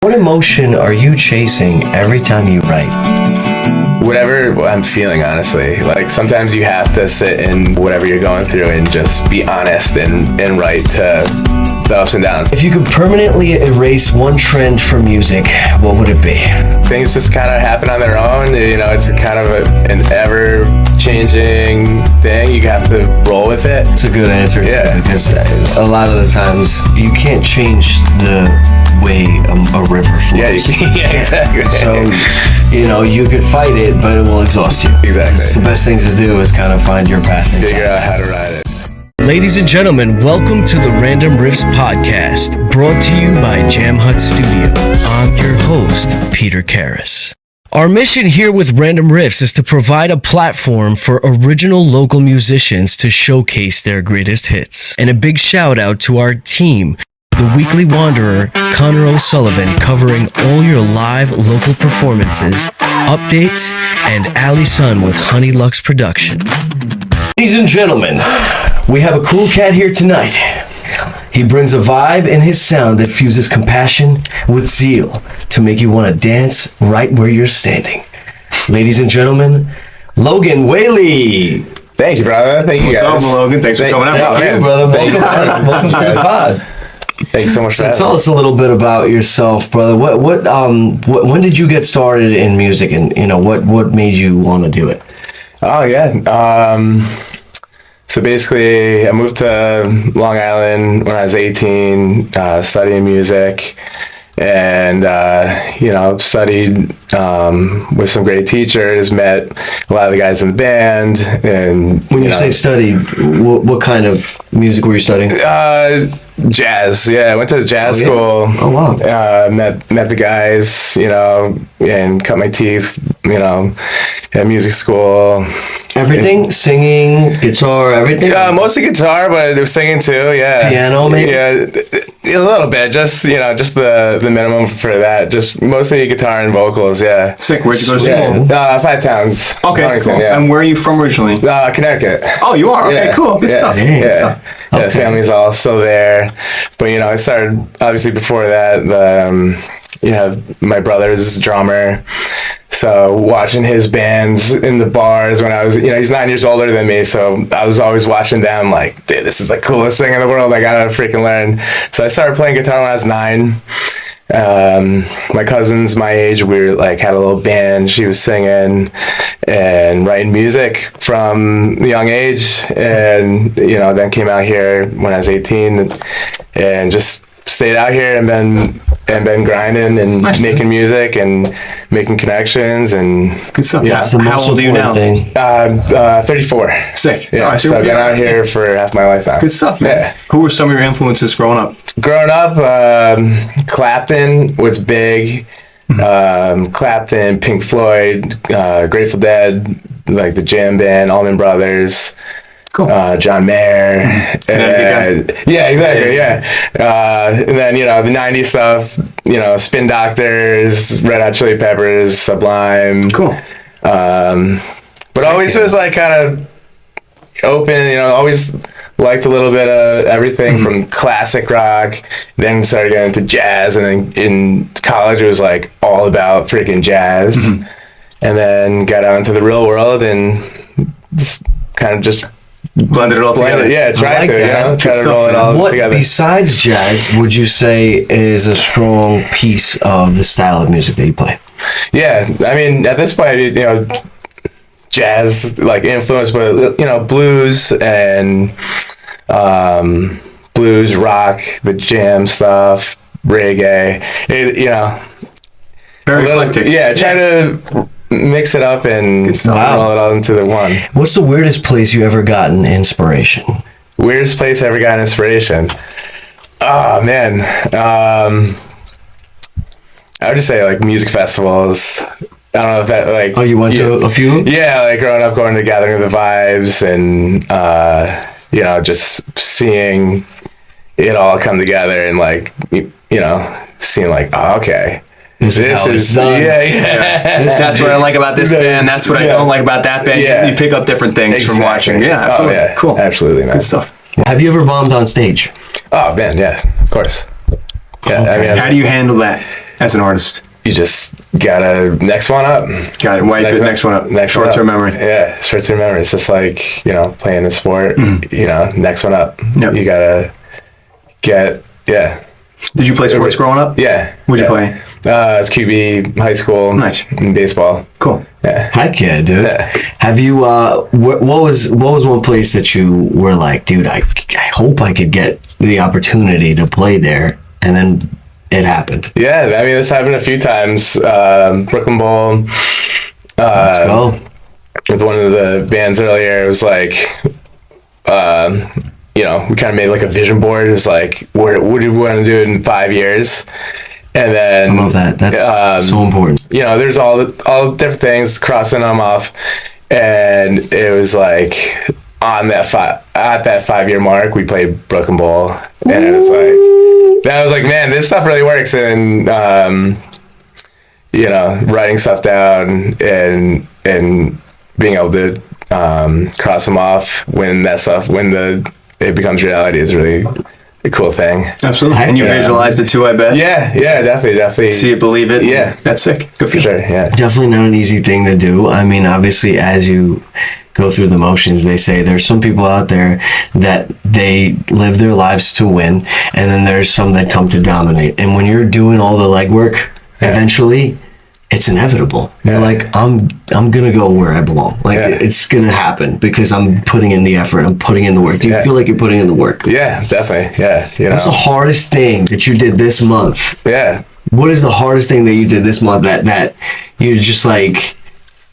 What emotion are you chasing every time you write? Whatever I'm feeling, honestly. Like, sometimes you have to sit in whatever you're going through and just be honest and write to the ups and downs. If you could permanently erase one trend from music, what would it be? Things just kind of happen on their own. You know, it's kind of an ever-changing thing. You have to roll with it. It's a good answer, Yeah. because a lot of the times you can't change the way a river flows. Yeah, yeah, exactly. So, you know, you could fight it, but it will exhaust you. Exactly. So the best things to do is kind of find your path inside. Figure out how to ride it. Ladies and gentlemen, welcome to the Random Riffs Podcast, brought to you by Jam Hut Studio. I'm your host, Peter Karras. Our mission here with Random Riffs is to provide a platform for original local musicians to showcase their greatest hits. And a big shout out to our team, The Weekly Wanderer, Connor O'Sullivan, covering all your live local performances, updates, and Ali Sun with Honey Lux Production. Ladies and gentlemen, we have a cool cat here tonight. He brings a vibe in his sound that fuses compassion with zeal to make you want to dance right where you're standing. Ladies and gentlemen, Logan Whaley. Thank you, brother. Thank you, What's guys. up, Logan? Thanks for coming out. Thank you, brother. Welcome to the pod. Thanks so much for So having tell me. us a little bit about yourself, brother. When did you get started in music, and what made you want to do it? Oh, yeah. So basically, I moved to Long Island when I was 18, studying music, and studied with some great teachers. Met a lot of the guys in the band. And When you say study, what kind of music were you studying? jazz. Yeah, I went to jazz school. Oh wow. Met the guys, and cut my teeth, at music school. Everything, singing, guitar, everything. Mostly guitar, but they were singing too. Yeah. Piano, maybe. Yeah, a little bit. Just just the minimum for that. Just mostly guitar and vocals. Yeah. Sick. Where'd you go to school? Yeah. 5 Towns. Okay, Arlington, cool. Yeah. And where are you from originally? Connecticut. Oh, you are? Okay, Yeah. cool. Good Yeah. stuff. Yeah. Good stuff. Yeah, Okay. the family's all still there. But, I started, obviously, before that, my brother's a drummer. So watching his bands in the bars when I was, he's 9 years older than me. So I was always watching them like, dude, this is the coolest thing in the world. I got to freaking learn. So I started playing guitar when I was 9. My cousin's my age, we were had a little band. She was singing and writing music from a young age, and then came out here when I was 18 and just stayed out here and been grinding and making music and making connections and Good stuff. Yeah. That's the How most old are you now? important thing. 34. Sick. Yeah, All right, so I've been out here for half my life now. Good stuff, man. Yeah. Who were some of your influences growing up? Growing up, Clapton was big. Clapton, Pink Floyd, Grateful Dead, like the Jam Band, Allman Brothers. Cool. John Mayer. Yeah, exactly. Yeah. And then the '90s stuff. Spin Doctors, Red Hot Chili Peppers, Sublime. Cool. But always was kind of open. Always liked a little bit of everything from classic rock. Then started getting into jazz, and then in college it was all about freaking jazz. And then got out into the real world and kind of just Blended it all together. Yeah, try to, try to roll it all What, together. besides jazz, would you say is a strong piece of the style of music that you play? Yeah, I mean, at this point, jazz influence, but blues and blues, rock, the jam stuff, reggae. Very eclectic. Yeah, try to mix it up and roll it all into the one. What's the weirdest place you ever gotten inspiration? Weirdest place I ever got inspiration? Oh, man. I would just say music festivals. I don't know if that Oh, you went to a few? Yeah, growing up, going to Gathering of the Vibes and, just seeing it all come together and seeing oh, okay. This is done. Yeah. That's what I like about this band. That's what I don't like about that band. Yeah. You pick up different things from watching. Yeah, absolutely. Oh, yeah. Cool. Absolutely, man. Good stuff. Have you ever bombed on stage? Oh, man, yeah, of course. Yeah, Okay. I mean, How do you handle that? as an artist? You just gotta next one up. Got it. Wipe it. Next one up. Short-term memory. Yeah, short-term memory. It's just like, playing a sport. Next one up. Yep. You gotta get. Yeah. Did you play sports growing up? Yeah. What'd you play? It's QB, high school. Nice. And baseball. Cool. Yeah. Heck yeah, dude. Yeah. Have you? What was one place that you were like, dude? I hope I could get the opportunity to play there, and then it happened. Yeah, I mean, this happened a few times. Brooklyn Bowl. Let's go. With one of the bands earlier, it was like, we kind of made like a vision board. It was like, what do we want to do in 5 years? And then I love that. That's so important. There's all different things, crossing them off, and it was like on that at that 5 year mark, we played Brooklyn Bowl, and it was like, man, this stuff really works, and writing stuff down and being able to cross them off when it becomes reality is really a cool thing. Absolutely. And you visualized it too, I bet. Yeah, definitely. See it, believe it. Yeah. That's sick. Good for you. Sure, yeah. Definitely not an easy thing to do. I mean, obviously, as you go through the motions, they say there's some people out there that they live their lives to win, and then there's some that come to dominate. And when you're doing all the legwork, eventually, it's inevitable. You're like, I'm gonna go where I belong. Like it's gonna happen because I'm putting in the effort. I'm putting in the work. Do you feel like you're putting in the work? Yeah, definitely. Yeah, What's the hardest thing that you did this month? Yeah. What is the hardest thing that you did this month that you're just like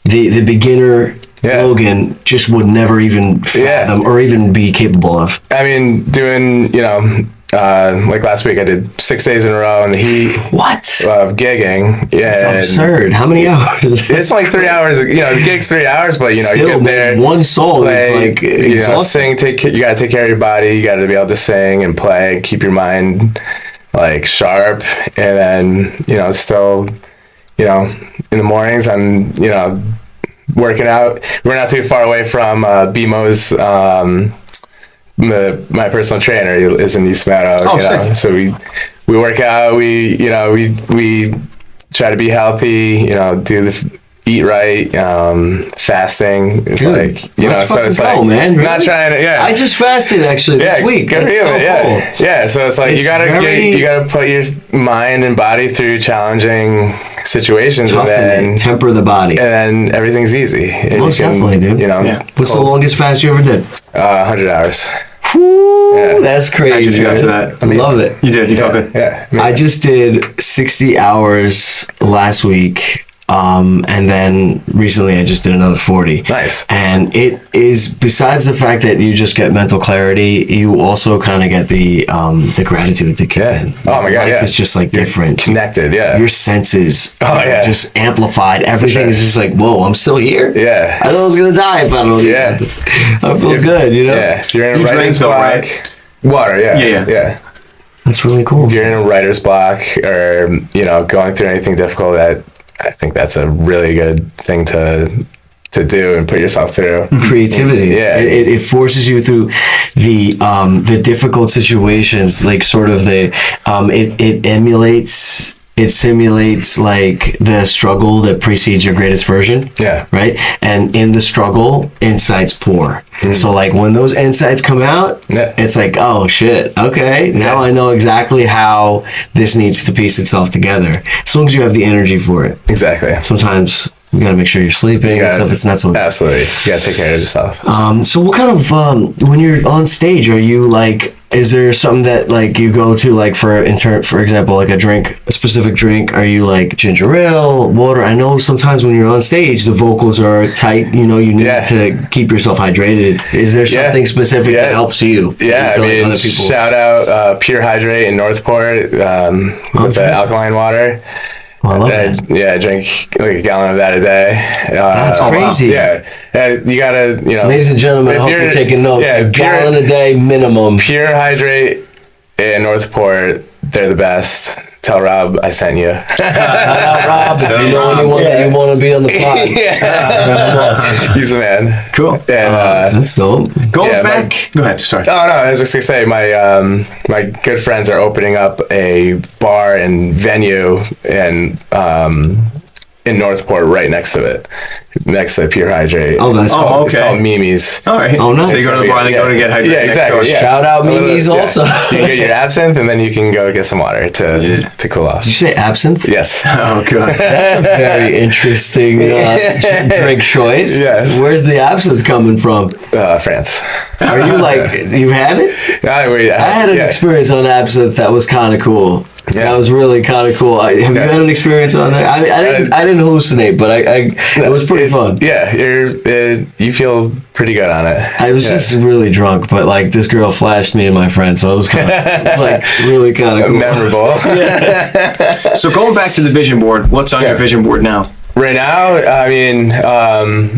the beginner Logan just would never even fathom or even be capable of? I mean, doing like last week, I did 6 days in a row in the heat. What? Of gigging. Yeah, it's absurd. How many hours? It's like 3 hours. The gig's 3 hours, but you get there. One song is like sing. You gotta take care of your body. You gotta be able to sing and play, and keep your mind like sharp, and then still in the mornings I'm working out. We're not too far away from BMO's. My personal trainer is in East Meadow. So we work out. We try to be healthy. Eat right. Fasting. It's Dude, so it's like man, really? Not trying to. Yeah, I just fasted actually this week. Good for you. So yeah. So it's like you gotta put your mind and body through challenging situations, and then temper the body, and then everything's easy. Most definitely, dude. What's the longest fast you ever did? 100 hours. Whew, that's crazy. How'd you feel after that? I love it. You did. You felt good. Yeah. I just did 60 hours last week. And then recently I just did another 40. Nice. And it is, besides the fact that you just get mental clarity, you also kind of get the gratitude to kick in. Oh my God, It's just like different. Connected, Your senses just amplified. Everything sure. is just like, whoa, I'm still here? Yeah. I thought I was going to die if I don't eat nothing. I feel good, Yeah. If you're in a writer's block. Right? Water, yeah. That's really cool. If you're in a writer's block or, going through anything difficult, I think that's a really good thing to do and put yourself through. Creativity. Yeah. It forces you through the difficult situations, like sort of it simulates like the struggle that precedes your greatest version. Yeah. Right? And in the struggle, insights pour. So like when those insights come out, it's like, oh shit, okay, now I know exactly how this needs to piece itself together. As long as you have the energy for it. Exactly. Sometimes you gotta make sure you're sleeping and stuff. It's not so. Absolutely. You gotta take care of yourself. So what kind of when you're on stage, are you like, is there something that like you go to, like for example, like a specific drink? Are you like ginger ale, water? I know sometimes when you're on stage, the vocals are tight. You need to keep yourself hydrated. Is there something specific that helps you? Yeah, other people? Shout out Pure Hydrate in Northport with the alkaline water. Oh, I love that. I drink like a gallon of that a day. That's crazy. Yeah. You gotta, Ladies and gentlemen, I hope you're taking notes. A gallon a day minimum. Pure Hydrate in Northport, they're the best. tell Rob I sent you. Rob, if you know anyone that you want to be on the pod. He's the man. Cool. And That's dope. Going back. Go ahead. Sorry. Oh no, I was just gonna say my good friends are opening up a bar and venue in Northport, right next to it, next to Pure Hydrate. Oh, that's cool. okay. It's called Mimi's. All right. Oh, nice. So you go to the bar, then go to get hydrated. Yeah, exactly. Yeah. Shout out Mimi's also. You can get your absinthe, and then you can go get some water to cool off. Did you say absinthe? Yes. Oh, good. That's a very interesting drink choice. Yes. Where's the absinthe coming from? France. Are you like, you've had it? I had an experience on absinthe that was kind of cool. Yeah. That was really kind of cool. Have you had an experience on there? I didn't hallucinate, but it was pretty fun. Yeah, you feel pretty good on it. I was just really drunk, but like this girl flashed me and my friend, so it was kind of like really kind of cool. Memorable. So going back to the vision board, what's on your vision board now? Right now, I mean,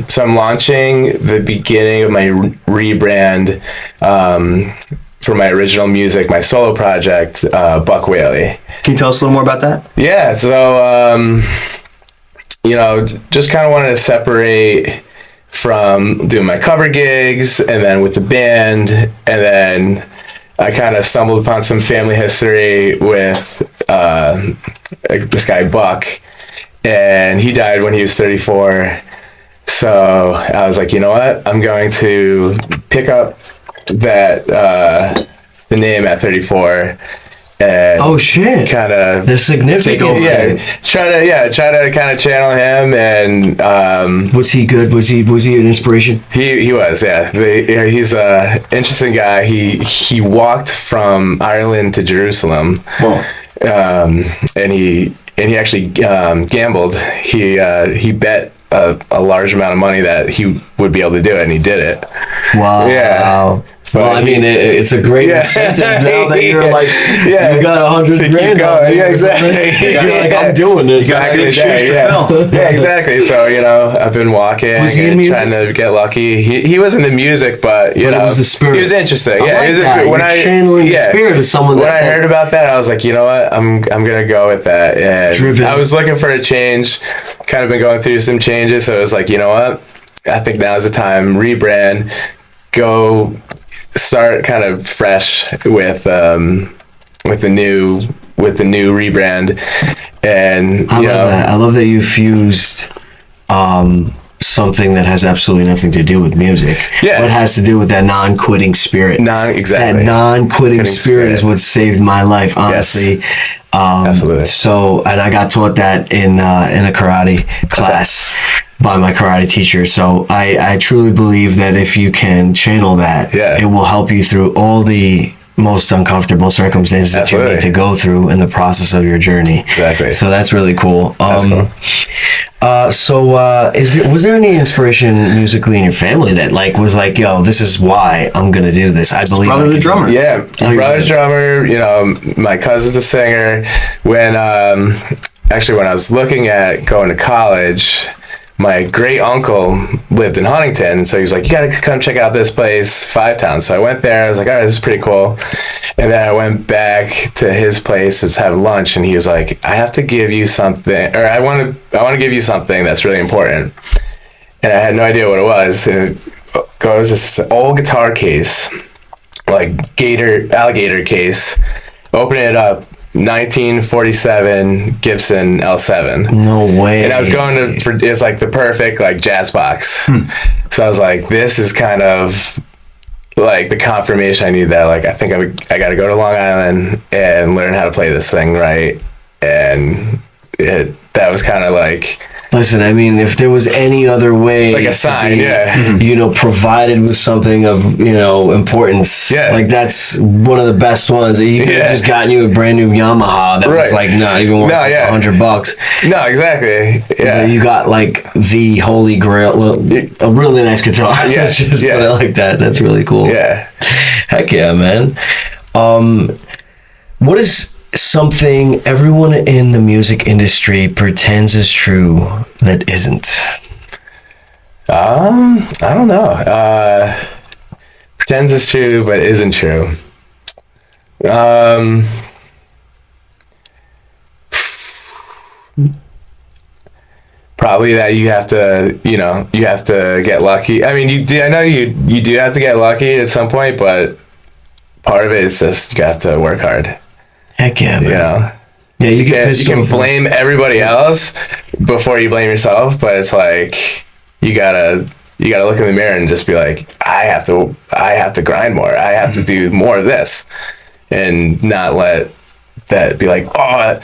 so I'm launching the beginning of my rebrand for my original music, my solo project, Buck Whaley. Can you tell us a little more about that? Yeah, so, just kind of wanted to separate from doing my cover gigs and then with the band, and then I kind of stumbled upon some family history with this guy, Buck, and he died when he was 34. So I was like, you know what? I'm going to pick up that the name at 34 and Oh shit! kind of The significance. try to kind of channel him. And Was he good? Was he an inspiration? he was he's a interesting guy. He walked from Ireland to Jerusalem. Well, And he actually gambled. He bet a large amount of money that he would be able to do it, and he did it. Wow. Yeah. Well, I mean, it's a great incentive now that you're like, you got 100 grand. Yeah, exactly. You're like, I'm doing this. you got big shoes to fill. Yeah, exactly. So, I've been walking Was he in and music? trying to get lucky. He wasn't in music, but, it was the spirit. He was interesting. I like that. You're channeling the spirit of someone when I heard about that, I was like, you know what? I'm going to go with that. And Driven. I was looking for a change, kind of been going through some changes. So it was like, you know what? I think now's the time. Rebrand. Go start kind of fresh with the new rebrand. And I love that. I love that you fused something that has absolutely nothing to do with music. Yeah. But has to do with that non-quitting spirit. Exactly. That non-quitting spirit is what saved my life, honestly. Yes. Absolutely. So, and I got taught that in a karate class by my karate teacher. So I truly believe that if you can channel that, it will help you through all the most uncomfortable circumstances that you need to go through in the process of your journey. Exactly. So that's really cool. That's cool. Was there any inspiration musically in your family that was like, yo, this is why I'm gonna do this? I believe. Brother the drummer. Yeah, my brother's drummer. My cousin's a singer. When I was looking at going to college, my great uncle lived in Huntington, and so he was like, you gotta come check out this place, Five Town. So I went there. I was like, all right, this is pretty cool. And then I went back to his place, was having lunch, and he was like, I have to give you something, or I want to give you something that's really important. And I had no idea what it was. And it goes this old guitar case, like alligator case. Open it up. 1947 Gibson L7. No way. And I was going it's like the perfect jazz box. So I was like, this is kind of like the confirmation I need that I think I got to go to Long Island and learn how to play this thing right. And that was kind of like, listen, I mean, if there was any other way, like a sign, provided with something of, importance, that's one of the best ones. He could have just gotten you a brand new Yamaha that was not even worth $100. No, exactly. Yeah. You got the holy grail, a really nice guitar. Yeah. Let's just put it like that. That's really cool. Yeah. Heck yeah, man. What is something everyone in the music industry pretends is true that isn't? I don't know. Pretends is true but isn't true. Probably that you have to get lucky. I mean, I know you do have to get lucky at some point, but part of it is just you have to work hard. Heck yeah, man. You know? Yeah, you can blame everybody else before you blame yourself, but it's like you gotta look in the mirror and just be like, I have to grind more. I have to do more of this, and not let that be like, oh,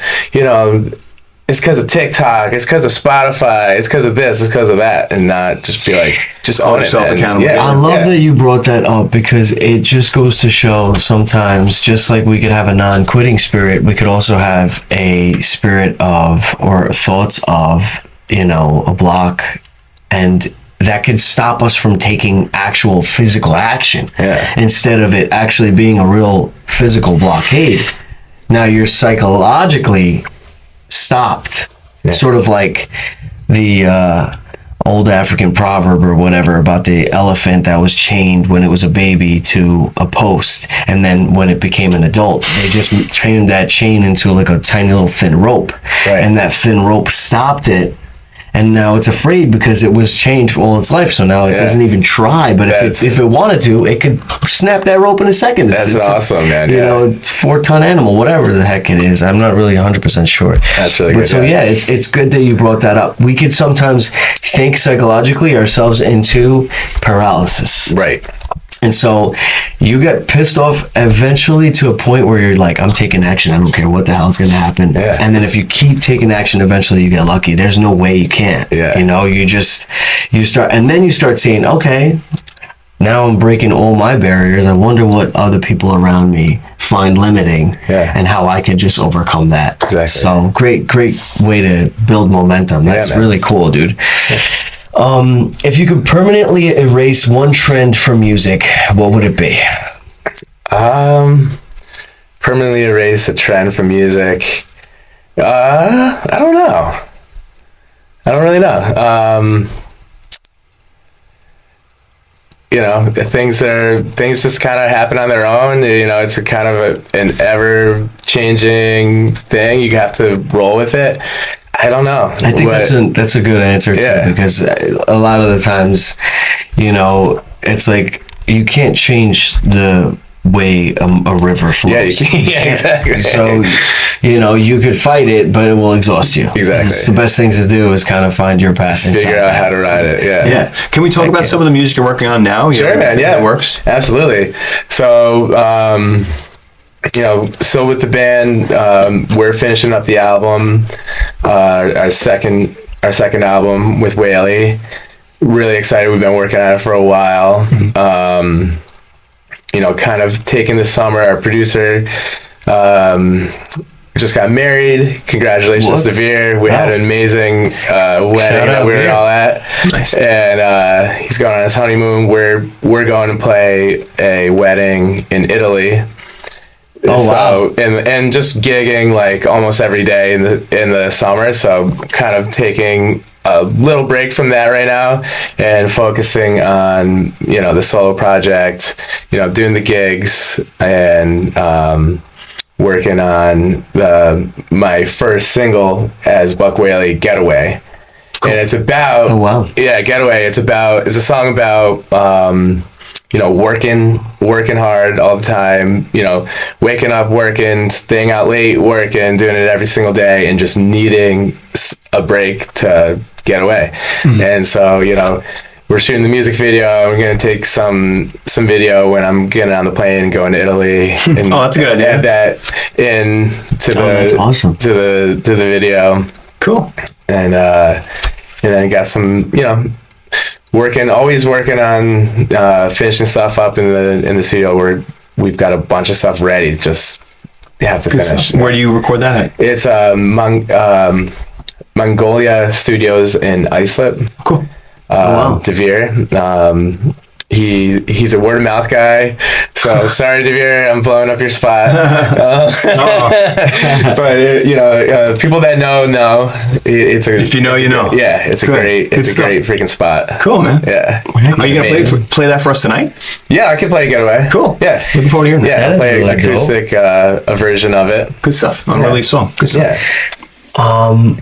it's because of TikTok, it's because of Spotify, it's because of this, it's because of that, and not just be like, just hold yourself accountable. Yeah, I love that you brought that up, because it just goes to show sometimes, just like we could have a non-quitting spirit, we could also have a spirit of, or thoughts of, a block, and that could stop us from taking actual physical action. Yeah. Instead of it actually being a real physical blockade. Now you're psychologically stopped. Yeah. Sort of like the old African proverb or whatever about the elephant that was chained when it was a baby to a post, and then when it became an adult, they just turned that chain into like a tiny little thin rope. Right. And that thin rope stopped it, and now it's afraid because it was chained for all its life, so now it doesn't even try. But if it wanted to, it could snap that rope in a second. That's awesome, man. It's 4-ton animal, whatever the heck it is. I'm not really 100% sure. That's really good. So it's good that you brought that up. We could sometimes think psychologically ourselves into paralysis. Right. And so you get pissed off eventually to a point where you're like, I'm taking action. I don't care what the hell's going to happen. Yeah. And then if you keep taking action, eventually you get lucky. There's no way you can't. Yeah. You start saying, okay, now I'm breaking all my barriers. I wonder what other people around me find limiting, and how I could just overcome that. Exactly. So great way to build momentum. That's really cool, dude. Yeah. If you could permanently erase one trend from music, what would it be? Permanently erase a trend from music. I don't know. I don't really know. Things just kind of happen on their own. It's a kind of an ever-changing thing. You have to roll with it. I don't know. I think that's a good answer too, because a lot of the times, it's like you can't change the way a river flows. Yeah, exactly. So, you could fight it, but it will exhaust you. Exactly. So the best things to do is kind of find your path. Figure out how to ride it. Yeah. Can we talk about some of the music you're working on now? Sure, man. Yeah, it works. Absolutely. So, so with the band, we're finishing up the album, our second album with Whaley. Really excited. We've been working on it for a while. Kind of taking the summer. Our producer just got married. Congratulations to Veer. We had an amazing wedding that we were all at. Nice. And he's going on his honeymoon. We're going to play a wedding in Italy. Oh, wow. And just gigging like almost every day in the summer. So kind of taking a little break from that right now and focusing on, the solo project, doing the gigs and working on my first single as Buck Whaley, Getaway. Cool. And it's about Getaway. It's a song about working hard all the time, waking up working, staying out late working, doing it every single day, and just needing a break to get away. Mm-hmm. And so, we're shooting the music video. We're going to take some video when I'm getting on the plane and going to Italy. And that's a good idea. Add that in that's awesome. to the video. Cool. And then got some, always working on finishing stuff up in the studio where we've got a bunch of stuff ready. Just have to finish. Where do you record that at? It's Mongolia Studios in Islip. Cool. Devere. He's a word of mouth guy. So sorry, Devere, I'm blowing up your spot. But people that know. It's a if you know, you know. Yeah, it's Good. a great freaking spot. Cool, man. Yeah. Are you gonna play that for us tonight? Yeah, I can play Getaway. Cool. Yeah. Looking forward to hearing that. Yeah, That play really an acoustic a version of it. Good stuff. Unreleased song. Good stuff. Yeah.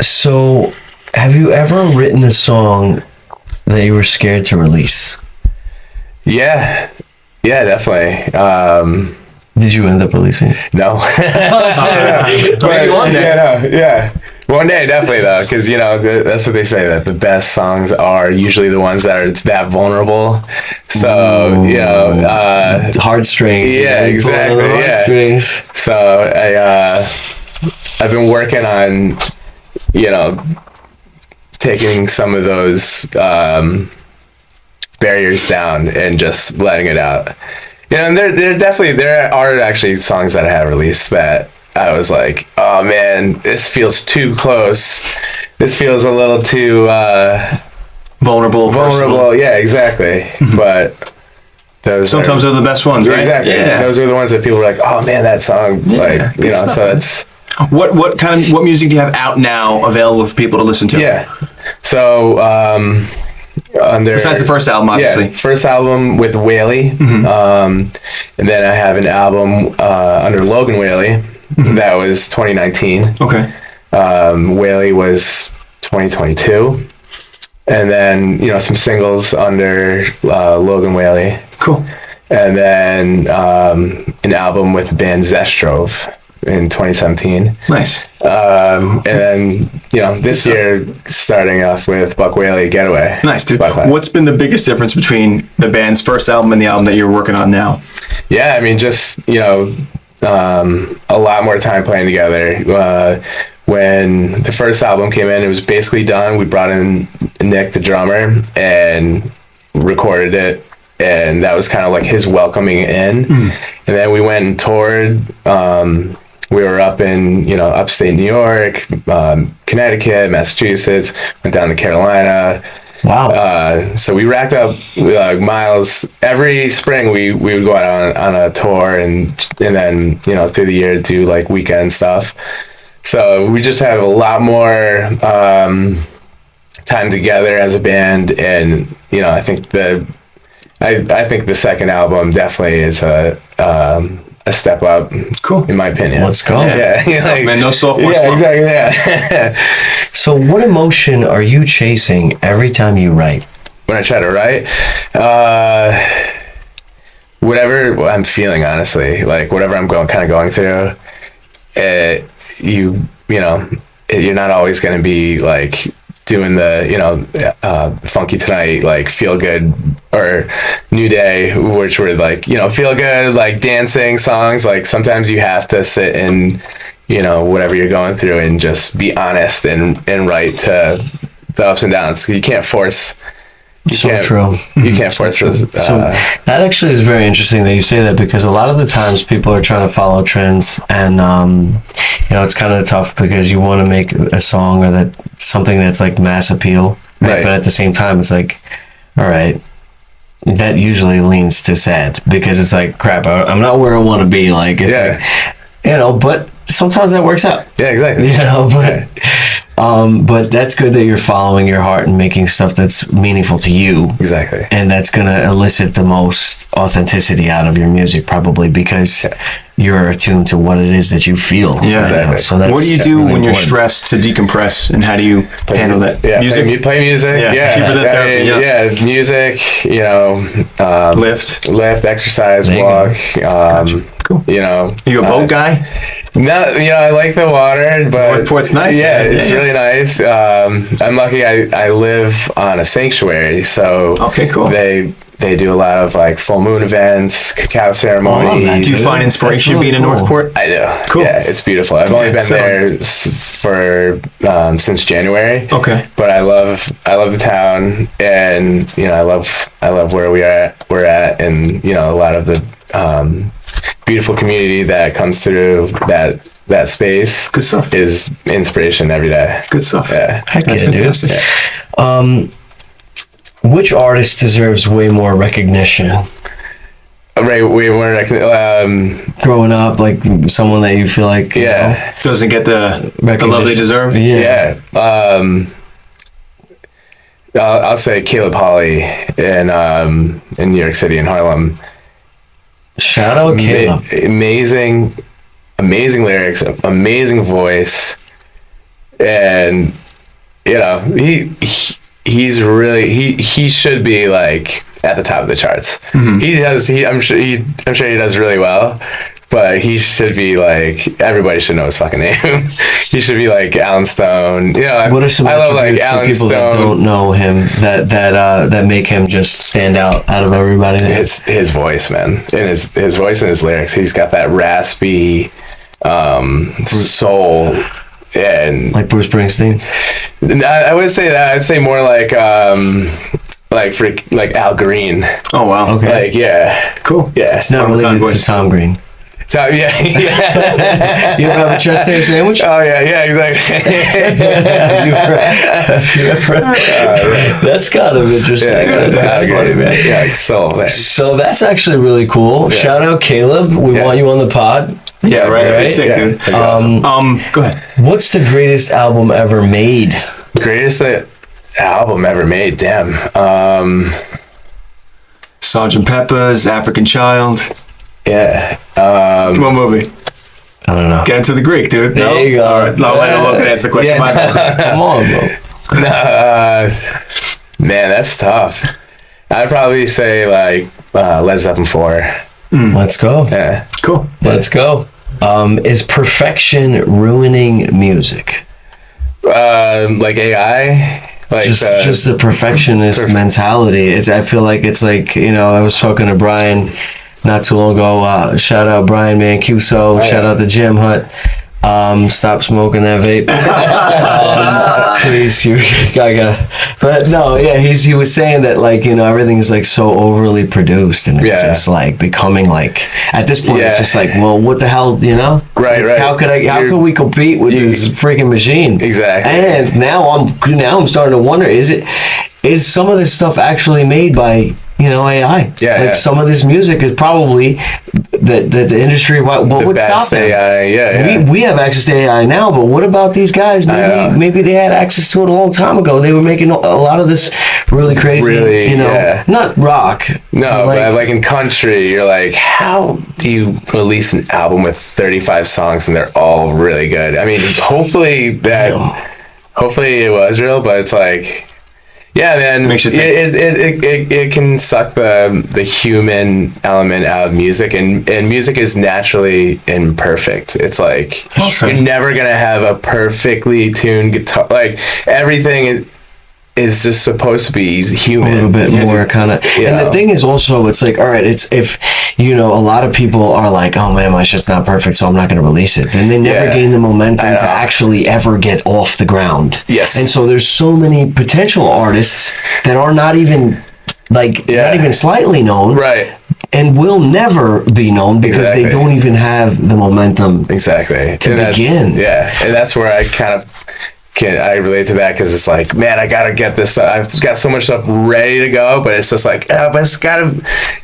So, have you ever written a song that you were scared to release? Yeah, definitely. Did you end up releasing it? No. Maybe one day. Yeah. One day, definitely, though, because, that's what they say, that the best songs are usually the ones that are that vulnerable. So, heartstrings. Yeah, exactly. Heartstrings. So, I've been working on, taking some of those barriers down and just letting it out. And there are actually songs that I have released that I was like, oh man, this feels too close. This feels a little too vulnerable. Personal. Yeah, exactly. But sometimes they're the best ones, right? Exactly. Yeah. Those are the ones that people are like, oh man, that song, so it's. What music do you have out now available for people to listen to? Yeah. So besides the first album, obviously. Yeah, first album with Whaley. And then I have an album under Logan Whaley. That was 2019. Okay. Whaley was 2022. And then, some singles under Logan Whaley. Cool. And then an album with the band Zestrove in 2017. Nice. And then, this year, starting off with Buck Whaley, Getaway. Nice, dude. Spotify. What's been the biggest difference between the band's first album and the album that you're working on now? Yeah, I mean, just, a lot more time playing together. When the first album came in, it was basically done. We brought in Nick, the drummer, and recorded it. And that was kind of like his welcoming in. And then we went and toured. We were up in, upstate New York, Connecticut, Massachusetts, went down to Carolina. Wow. So we racked up miles. Every spring we would go out on a tour and then, through the year do like weekend stuff. So we just have a lot more time together as a band. And, I think I think the second album definitely is a step up. Cool. In my opinion. Let's go. Yeah. Man, no sophomore slump. Exactly. Yeah. So what emotion are you chasing every time you write? When I try to write, whatever I'm feeling, honestly, like whatever I'm going through, you're not always going to be like doing the Funky Tonight, like Feel Good or New Day, which were like, feel good, like dancing songs. Like sometimes you have to sit in, whatever you're going through and just be honest and write to the ups and downs. You can't force. True. You can't force this. So that actually is very interesting that you say that, because a lot of the times people are trying to follow trends, and it's kind of tough because you want to make a song or something that's like mass appeal, right? But at the same time, it's like, all right, that usually leans to sad, because it's like, crap, I'm not where I want to be. Like, it's like, but sometimes that works out. Yeah, exactly. But that's good that you're following your heart and making stuff that's meaningful to you. Exactly. And that's going to elicit the most authenticity out of your music, probably because you're attuned to what it is that you feel. Yeah, exactly. So that's what do you do really when you're important. stressed to decompress, and how do you handle that? Yeah, music? Play music. Yeah. Cheaper than therapy. Music, lift, exercise, walk. Gotcha. Cool. Are you a boat guy? No, I like the water, but Northport's nice. Yeah, it's really nice. I'm lucky. I live on a sanctuary, so okay, cool. They do a lot of like full moon events, cacao ceremonies. Do you find inspiration being in Northport? I do. Cool. Yeah, it's beautiful. I've only been there for since January. Okay. But I love the town, and I love where we're at, and a lot of the beautiful community that comes through that space. Good stuff. Is inspiration every day. Good stuff. Yeah. That's fantastic. Yeah. Which artist deserves way more recognition? Right, way more recognition. Growing up, like someone that you feel like doesn't get the love they deserve. Yeah. I'll say Caleb Hawley in New York City, in Harlem. Shout out Caleb. Amazing lyrics, amazing voice, and you know, he's really he should be like at the top of the charts. Mm-hmm. I'm sure he does really well, but he should be like, everybody should know his fucking name. He should be like Alan Stone. You know, what are some attributes for people that don't know him that make him just stand out of everybody? His voice, man, and his voice and his lyrics. He's got that raspy soul. And like Bruce Springsteen. I would say that. I'd say more like Al Green. Oh wow. Okay. Like, yeah. Cool. Yeah. It's not related to Tom Green. So, yeah. You ever have a chest hair sandwich? Oh yeah, exactly. That's kind of interesting. Yeah, that's funny, man. Yeah, like man. So that's actually really cool. Yeah. Shout out Caleb. We want you on the pod. Yeah, right. Sick, dude. Awesome. Go ahead. What's the greatest album ever made? Greatest album ever made? Damn. Sgt. Pepper's African Child. Yeah. What movie? I don't know. Get into the Greek, dude. There you go. All right. No, Logan answer the question. Come on, bro. Man, that's tough. I'd probably say like Led Zeppelin 4. Let's go. Yeah. Cool. Let's go. Is perfection ruining music? Like AI? Like just the perfectionist mentality. I feel like it's like, you know, I was talking to Brian not too long ago. Shout out Brian Mancuso. Shout out to Jam Hut. Stop smoking that vape. Please, but no, yeah, he was saying that, like, you know, everything's like so overly produced, and it's just like becoming like, at this point it's just like, well, what the hell, you know? Right. How could we compete with this freaking machine? Exactly. And now I'm starting to wonder, is some of this stuff actually made by, you know, AI? Some of this music is probably the industry. What would stop them? AI, we have access to AI now, but what about these guys? Maybe they had access to it a long time ago. They were making a lot of this really crazy, you know, not rock. No, but like in country, you're like, how do you release an album with 35 songs and they're all really good? I mean, hopefully it was real, but it's like, yeah, man. Makes you think. It can suck the human element out of music, and music is naturally imperfect. It's like you're never gonna have a perfectly tuned guitar. Like everything is just supposed to be human. A little bit more kind of. And the thing is also, it's like, all right, it's if, you know, a lot of people are like, oh man, my shit's not perfect, so I'm not going to release it. Then they never gain the momentum to actually ever get off the ground. Yes. And so there's so many potential artists that are not even like, not even slightly known. Right. And will never be known because they don't even have the momentum. Exactly. To begin. And that's where I kind of I relate to that, because it's like, man, I gotta get this stuff. I've got so much stuff ready to go, but it's just like, but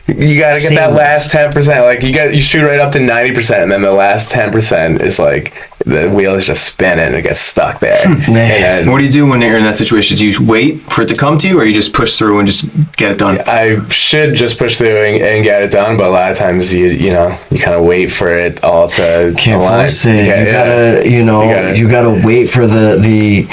you gotta get that last 10%. Like you shoot right up to 90%, and then the last 10% is like the wheel is just spinning and it gets stuck there. What do you do when you're in that situation? Do you wait for it to come to you, or you just push through and just get it done? I should just push through and get it done, but a lot of times you kind of wait for it all to can't force it. You gotta wait for the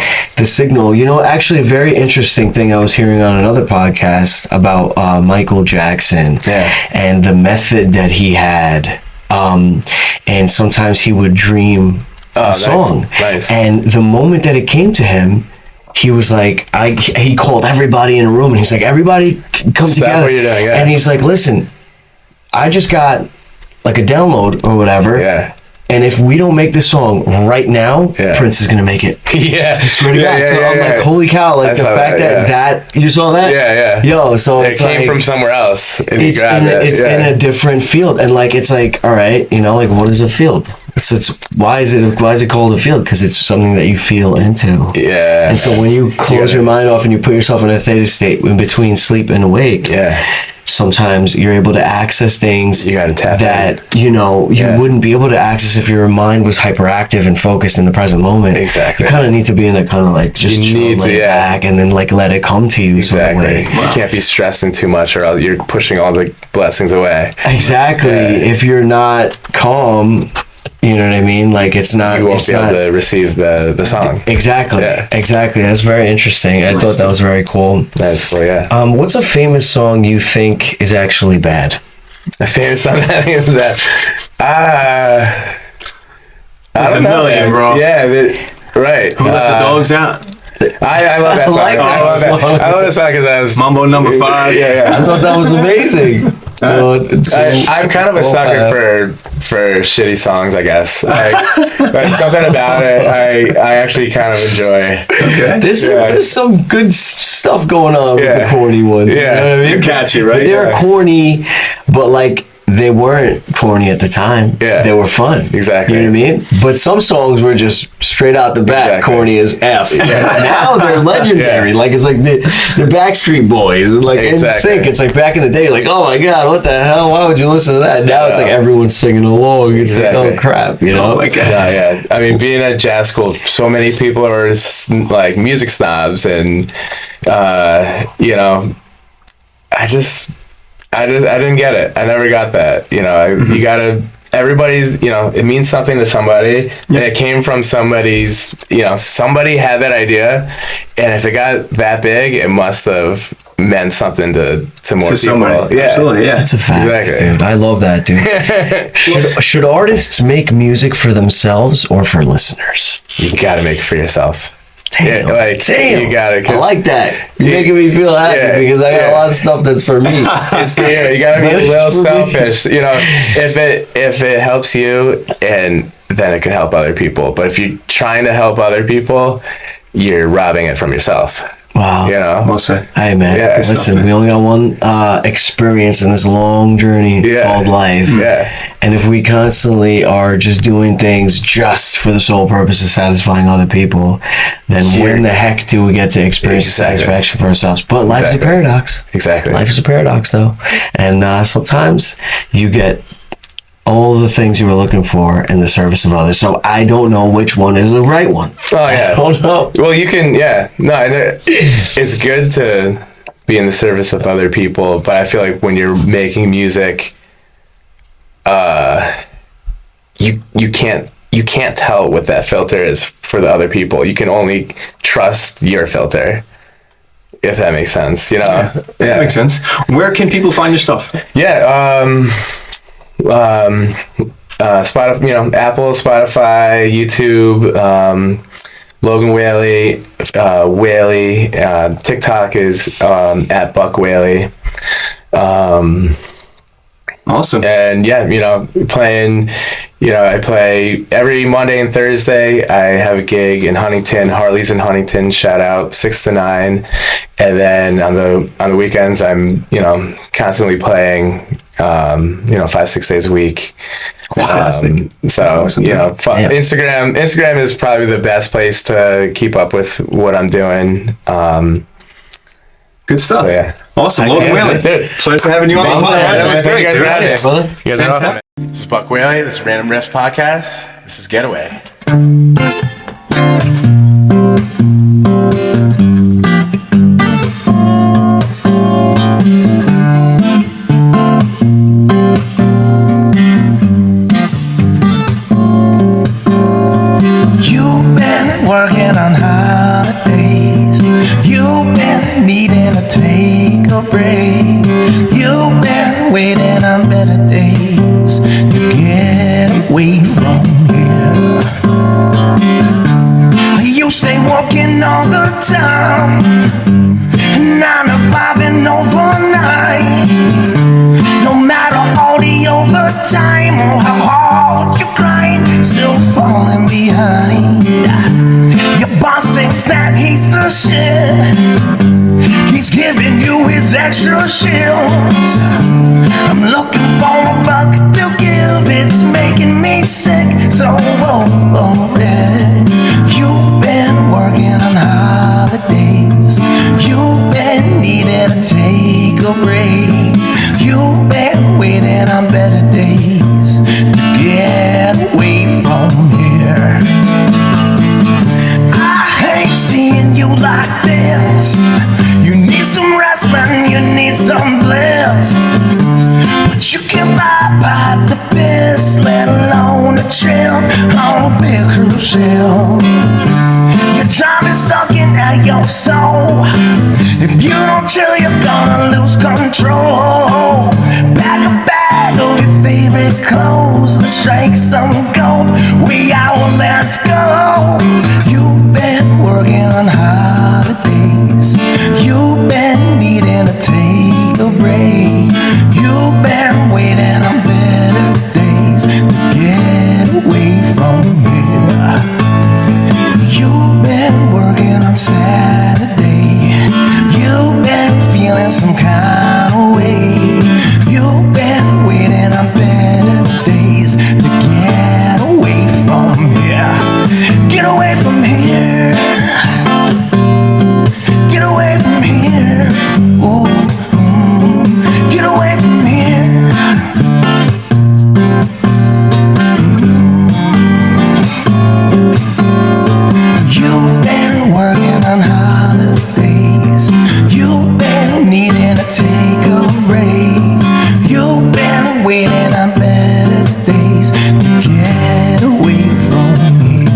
signal. You know, actually a very interesting thing I was hearing on another podcast about Michael Jackson and the method that he had, and sometimes he would dream a song. Nice. And the moment that it came to him, he was like, he called everybody in a room, and he's like, everybody come together. What you're doing, And he's like, listen, I just got like a download or whatever. Yeah. And if we don't make this song right now, Prince is gonna make it. Yeah. I swear to God. So I'm like, holy cow! Like the fact that you saw that. Yeah. Yo, so it came from somewhere else, and it's in a different field, and like it's like, all right, you know, like what is a field? It's why is it called a field? Because it's something that you feel into. Yeah. And so when you close your mind off and you put yourself in a theta state in between sleep and awake. Sometimes you're able to access things that you wouldn't be able to access if your mind was hyperactive and focused in the present moment. Exactly. You kind of need to be in that kind of like just lay back and then like let it come to you. Exactly. Sort of way. You can't be stressing too much, or else you're pushing all the blessings away. Exactly. If you're not calm, You know what I mean? Like it's not. You won't it's be able not, to receive the song. Exactly. Yeah. Exactly. That's very interesting. I thought that was very cool. That's cool. Yeah. What's a famous song you think is actually bad? A famous song that is that. I don't know, million, bro. Yeah. Right. Who let the dogs out? I love that song. like that song. I love that song because I was Mambo number 5. Yeah. I thought that was amazing. I'm kind of a sucker for shitty songs, I guess. Like something about it, I actually kind of enjoy. Okay. There's some good stuff going on with the corny ones. Yeah. You know what I mean? They're catchy, right? They're corny, but like they weren't corny at the time. Yeah. They were fun. Exactly. You know what I mean? But some songs were just straight out the bat corny as F. Now they're legendary. Like it's like the Backstreet Boys, like NSYNC. It's like back in the day, like, oh my God, what the hell? Why would you listen to that? Now it's like everyone's singing along. It's like, oh crap, you know? Oh my God. Yeah. I mean, being at jazz school, so many people are like music snobs, and you know, I didn't get it. I never got that. You know, you gotta. Everybody's, you know, it means something to somebody, and it came from somebody's. You know, somebody had that idea, and if it got that big, it must have meant something to more people. Somebody. Yeah, Absolutely. Yeah. That's a fact, Exactly. dude. I love that, dude. should artists make music for themselves or for listeners? You gotta make it for yourself. Damn. Yeah, like, Damn. you got it. I like that. You're making me feel happy because I got a lot of stuff that's for me. It's for you. You gotta be a little selfish. You know, if it helps you, and then it can help other people. But if you're trying to help other people, you're robbing it from yourself. Wow. You know? Well said. Hey, man. Yeah. Listen, we only got one experience in this long journey called life. Yeah. And if we constantly are just doing things just for the sole purpose of satisfying other people, then when the heck do we get to experience satisfaction for ourselves? But life's a paradox. Exactly. Life is a paradox, though. And sometimes you get all the things you were looking for in the service of others. So I don't know which one is the right one. Oh, yeah. I don't know. Well, you can, it's good to be in the service of other people, but I feel like when you're making music, you can't tell what that filter is for the other people. You can only trust your filter, if that makes sense, you know? Yeah. That makes sense. Where can people find your stuff? Spotify, you know, Apple, Spotify, YouTube, Logan Whaley, Whaley, TikTok is at Buck Whaley. Awesome. And you know, playing, you know, I play every Monday and Thursday. I have a gig in Huntington, Harley's in Huntington, shout out, 6 to 9. And then on the weekends, I'm, you know, constantly playing, you know, 5-6 days a week. So, awesome, you know, Instagram is probably the best place to keep up with what I'm doing. Good stuff. So, yeah. Awesome. Logan Whaley. Pleasure for having you on the podcast. That was great. You guys got it. brother. You guys are awesome. This is Buck Whaley. This is Random Riffs Podcast. This is Getaway. You've been working on holidays. You've been needing to take a break. You've been waiting on better days to get away from here. You stay working all the time, 9 to 5 and overnight. No matter all the overtime or how hard you grind, still falling behind. Your boss thinks that he's the shit. He's giving you his extra shifts. I'm looking for a buck to give. It's making me sick. So you've been working on holidays. You've been needing to take a break. You've been waiting on better days to get away from here. I hate seeing you like this. You need some rest, man, you need some bliss. But you can't buy the best, let alone a trip on a big cruise ship. Your time is sucking at your soul. If you don't chill, you're gonna lose control. Pack a bag of your favorite clothes. Let's strike some gold. We out, let's go. You've been working on holidays. You've been needing to take a break. You've been waiting on better days to get away from here. You've been working on Saturday. You've been feeling some kind of way. You've been waiting on better days to get away from here. Get away from here. Get away from here. Ooh, get away from here. You've been working on holidays. You've been needing to take a break. You've been waiting on better days to get away from here.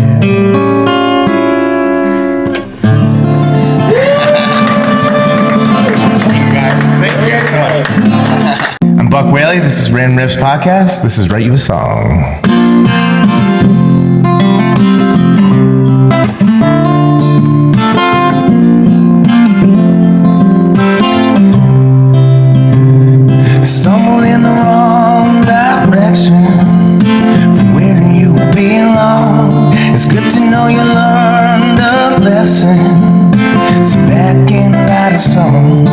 Thank you guys so much. I'm Buck Whaley. This is Random Riffs Podcast. This is Write You a Song. Stumbled in the wrong direction from where you belong. It's good to know you learned a lesson. So back and write a song.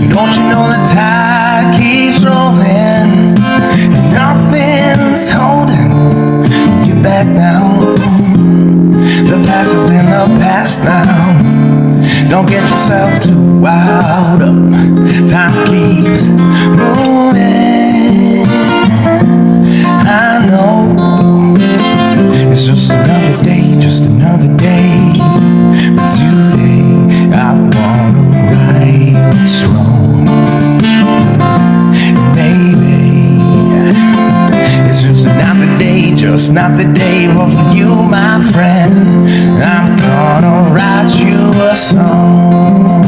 Don't you know the tide keeps rolling and nothing's holding you back now. The past is in the past now. Don't get yourself too wound up. Time keeps moving. I know it's just another day, just another day. But today I wanna right what's wrong. Maybe it's just another day, just not the day. But for you, my friend, I'm gonna write you a song.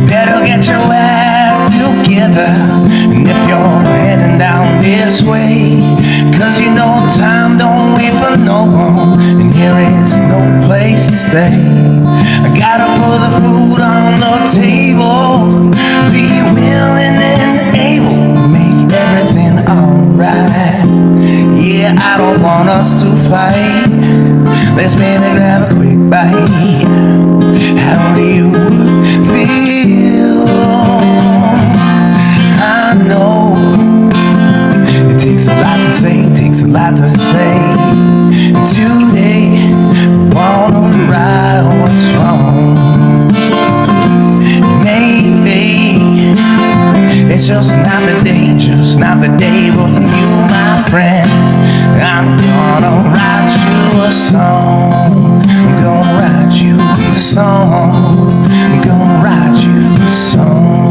Better get your act together. And if you're heading down this way, cause you know time don't wait for no one, and here is no place to stay. I gotta put the food on the table. Be willing and able to make everything alright. Yeah, I don't want us to fight. Let's maybe grab a quick bite. How do you feel? I know it takes a lot to say, takes a lot to say. Today, I wanna right what's wrong. Maybe it's just not the day, just not the day. But for you, my friend, I'm gonna write you a song. I'm gonna write you a song. I'm gonna write you a song.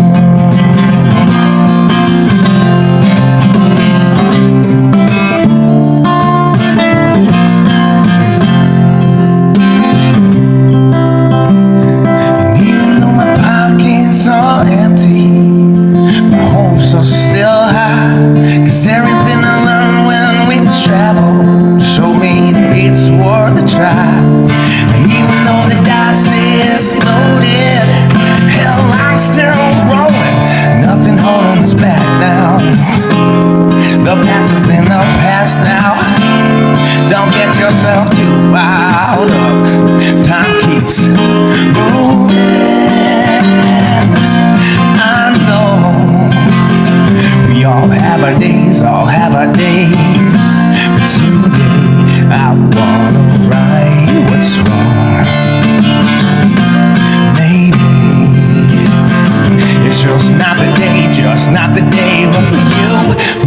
The past is in the past now. Don't get yourself too wild up. Time keeps moving. I know we all have our days, all have our days. But today I wanna right what's wrong. Maybe it's just not the day, just not the day. But for you,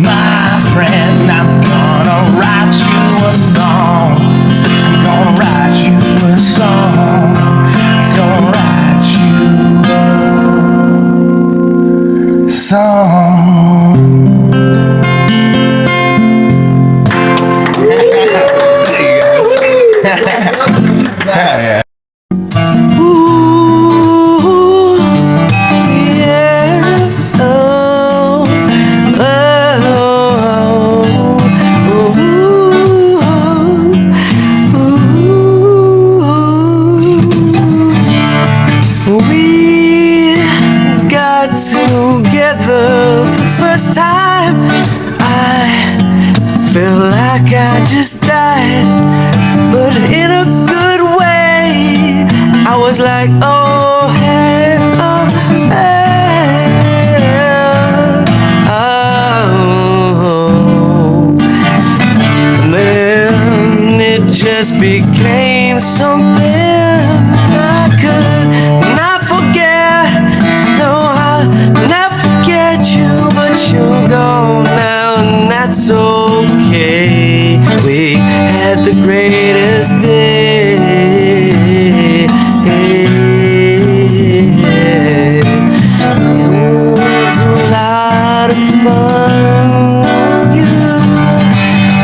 my friend, I'm gonna write you a song. I'm gonna write you a song. I'm gonna write you a song. like I just died, but in a good way. I was like, oh, hey, oh, hey, oh. And then it just became something I could not forget. No, I'll never forget you, but you're gone now, and that's okay. We had the greatest day. It was a lot of fun with you,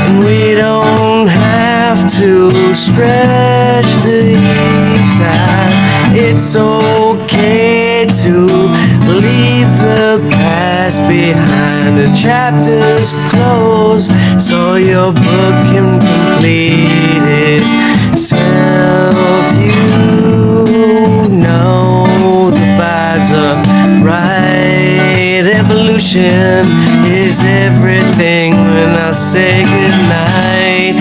and we don't have to stretch the time. It's okay to leave the past behind. The chapters close, so your book can complete itself. You know the vibes are right. Evolution is everything when I say goodnight.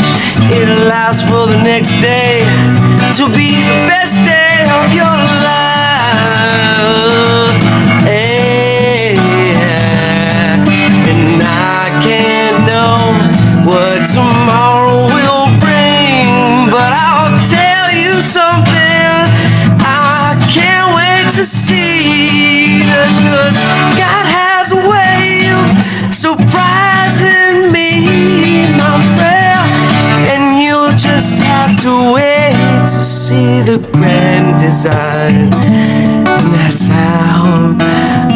It allows for the next day to be the best day of your life. Hey, and I can't know what tomorrow will bring, but I'll tell you something I can't wait to see. Because God has a way of surprising me, my friend, and you'll just have to wait to see the grand design. And that's how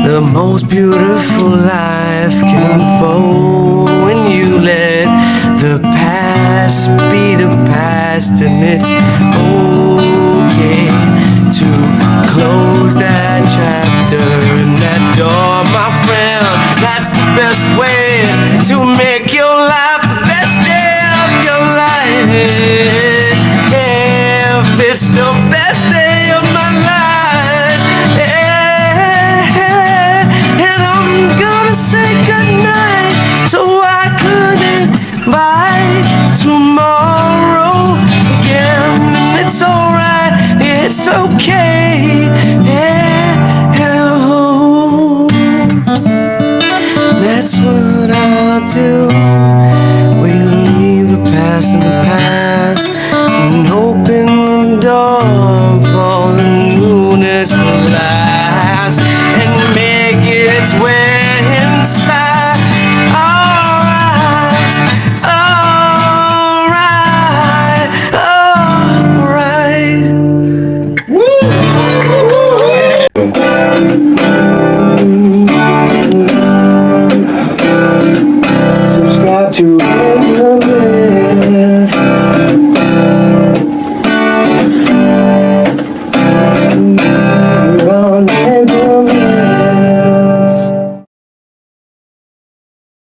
the most beautiful life can unfold, when you let the past be the past. And it's okay to close that chapter and that door, my friend. That's the best way to make your life the best day of your life. If it's the best day of my life, and I'm gonna say goodnight, so I could invite tomorrow again. It's alright, it's okay. That's what I'll do. We leave the past in the past.